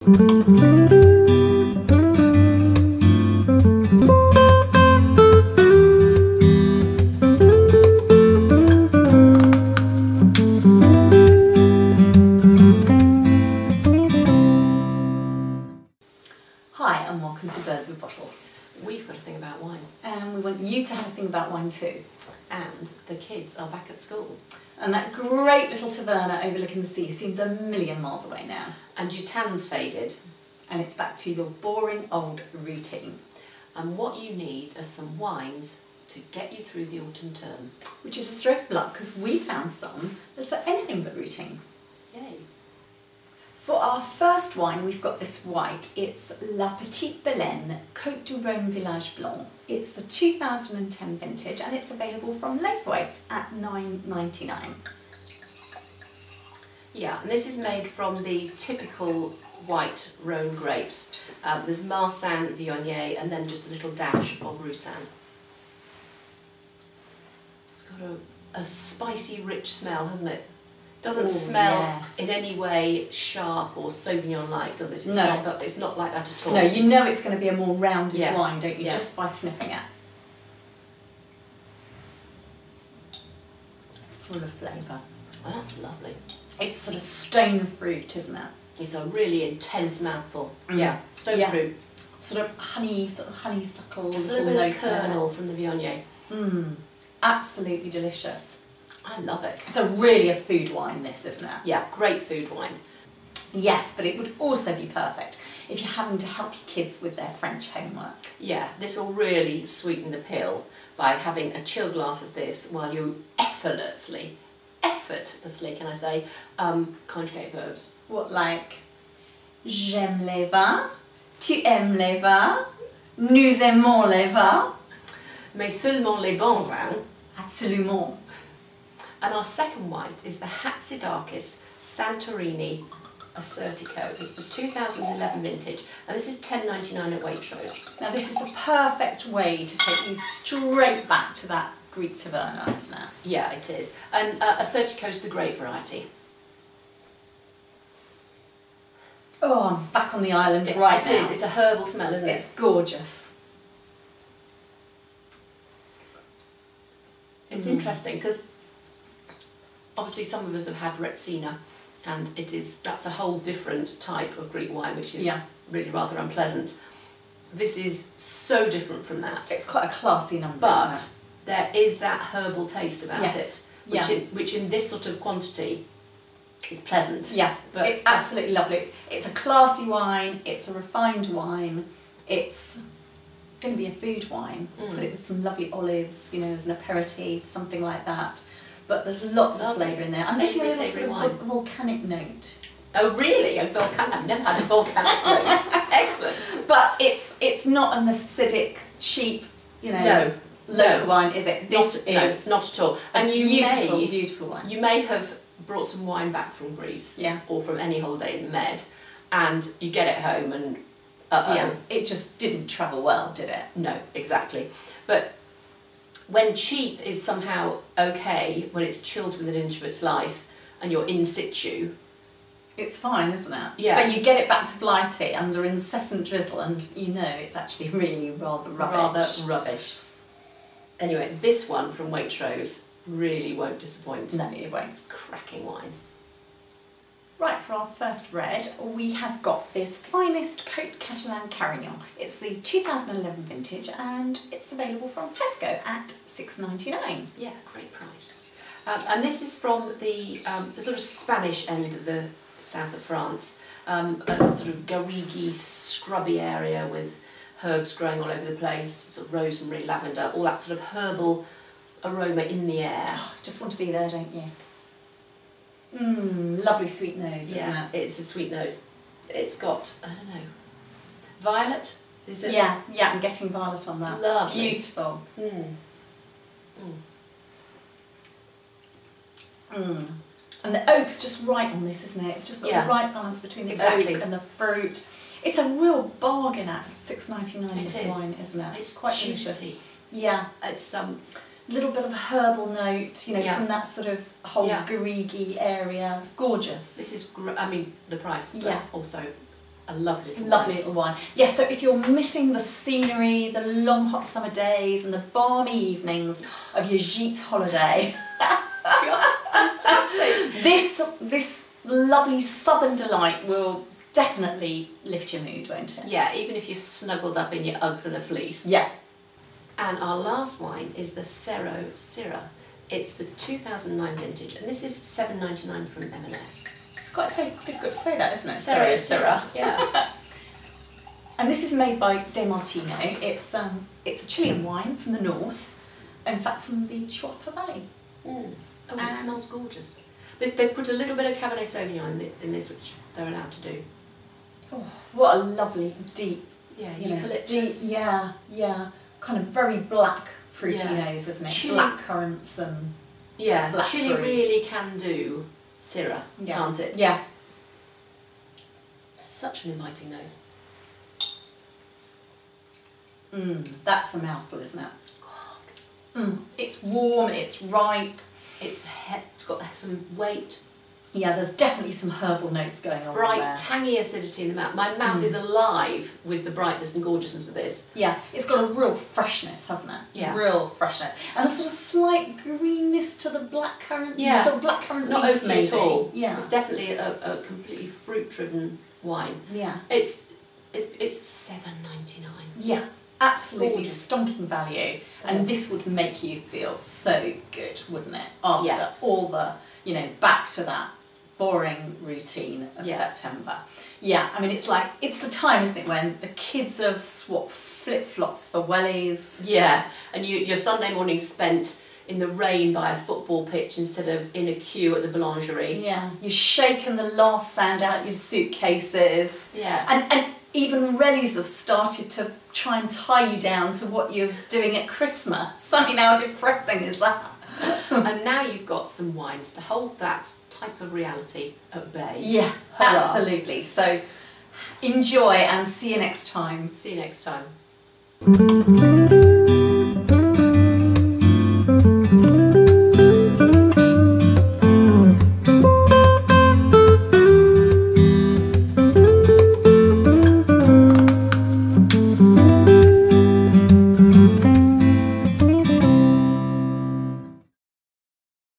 Hi and welcome to Birds of a Bottle. We've got a thing about wine. And we want you to have a thing about wine too. And the kids are back at school. And that great little taverna overlooking the sea seems a million miles away now. And your tan's faded. And it's back to your boring old routine. And what you need are some wines to get you through the autumn term. Which is a stroke of luck because we found some that are anything but routine. Yay. For our first wine, we've got this white. It's La Petite Baleine Côte du Rhône Village Blanc. It's the 2010 vintage and it's available from Laithwaites at $9.99. Yeah, and this is made from the typical white Rhône grapes. There's Marsanne, Viognier, and then just a little dash of Roussanne. It's got a spicy, rich smell, hasn't it? Doesn't smell in any way sharp or Sauvignon-like, does it? It's not like that at all. No, you know it's going to be a more rounded wine, don't you? Just by sniffing it. Full of flavour. Oh, that's lovely. It's sort of stone fruit, isn't it? It's a really intense mouthful. Yeah, stone fruit. Sort of honeysuckle. Just a little bit of kernel from the Viognier. Absolutely delicious. I love it. It's really a food wine, this, isn't it? Yeah, great food wine. Yes, but it would also be perfect if you're having to help your kids with their French homework. Yeah, this will really sweeten the pill by having a chill glass of this while you effortlessly, can I say, conjugate verbs. What, like, j'aime les vins, tu aimes les vins, nous aimons les vins. Mais seulement les bons vins. Absolument. And our second white is the Hatzidakis Santorini Assertico. It's the 2011 vintage, and this is $10.99 at Waitrose. Now this is the perfect way to take you straight back to that Greek taverna, isn't it? Yeah, it is. And Assertico is the grape variety. Oh, I'm back on the island right now. It is. It's a herbal smell, isn't it? It's gorgeous. It's interesting because obviously some of us have had Retsina, and that's a whole different type of Greek wine, which is really rather unpleasant. This is so different from that. It's quite a classy number, but isn't it? there is that herbal taste about it, which in this sort of quantity is pleasant. Yeah, but it's absolutely lovely. It's a classy wine, it's a refined wine, it's going to be a food wine. Put it with some lovely olives, you know, as an aperitif, something like that. But there's lots of flavour in there. I'm getting a little sort of volcanic note. Oh really? I've never had a volcanic note. Excellent. But it's not an acidic, cheap, you know, local wine, is it? This is not at all. And beautiful wine. You may have brought some wine back from Greece, or from any holiday in the Med, and you get it home and it just didn't travel well, did it? No, exactly. But when cheap is somehow okay when it's chilled within an inch of its life and you're in situ, it's fine, isn't it? Yeah. But you get it back to Blighty under incessant drizzle and you know it's actually really rather rubbish. Anyway, this one from Waitrose really won't disappoint. No, it won't. It's cracking wine. Right, for our first red, we have got this Finest Côte Catalan Carignan. It's the 2011 vintage and it's available from Tesco at $6.99. Yeah, great price. And this is from the sort of Spanish end of the south of France, a sort of garriguey, scrubby area with herbs growing all over the place, sort of rosemary, lavender, all that sort of herbal aroma in the air. Oh, just want to be there, don't you? Lovely sweet nose, isn't it? It's a sweet nose. It's got, I don't know, violet? Is it? Yeah, I'm getting violet on that. Lovely. Beautiful. And the oak's just right on this, isn't it? It's just got the right balance between the oak and the fruit. It's a real bargain at $6.99 this wine, isn't it? It's quite juicy. Delicious. Yeah. It's little bit of a herbal note, you know, from that sort of whole garriguey area. Gorgeous. This is, I mean, the price, but also A lovely little Lovely wine. little wine. Yes, so if you're missing the scenery, the long hot summer days and the balmy evenings of your gîte holiday, Fantastic. this lovely southern delight will definitely lift your mood, won't it? Yeah, even if you're snuggled up in your Uggs and a fleece. Yeah. And our last wine is the Cerro Syrah. It's the 2009 vintage, and this is $7.99 from M&S. It's quite difficult to say that, isn't it? Cerro Syrah, yeah. And this is made by De Martino. It's a Chilean wine from the north, in fact from the Chuapa Valley. Oh, it smells gorgeous. They put a little bit of Cabernet Sauvignon in this, which they're allowed to do. Oh, what a lovely, deep, eucalyptus. Yeah, kind of very black fruity nose, isn't it? Chili. Black currants and Yeah, blackberries. Chile really can do Syrah, can't it? Yeah. Such an inviting nose. That's a mouthful, isn't it? It's warm, it's ripe. It's got some weight. Yeah, there's definitely some herbal notes going on Bright, there. tangy acidity in the mouth. My mouth is alive with the brightness and gorgeousness of this. Yeah, it's got a real freshness, hasn't it? Yeah. Real freshness. And a sort of slight greenness to the blackcurrant. Yeah. Sort of blackcurrant Not leaf, oaky maybe. at all. Yeah. It's definitely a completely fruit-driven wine. Yeah. It's $7.99. Yeah. Absolutely Gorgeous. stonking value. And this would make you feel so good, wouldn't it? After all the, back to that boring routine of September. Yeah, I mean, it's the time, isn't it, when the kids have swapped flip-flops for wellies. Yeah, and your Sunday morning spent in the rain by a football pitch instead of in a queue at the boulangerie. Yeah, you're shaking the last sand out your suitcases. Yeah. And even rallies have started to try and tie you down to what you're doing at Christmas. I mean, how depressing is that? And now you've got some wines to hold that type of reality at bay. Yeah, Hurrah. absolutely. So enjoy and see you next time. See you next time.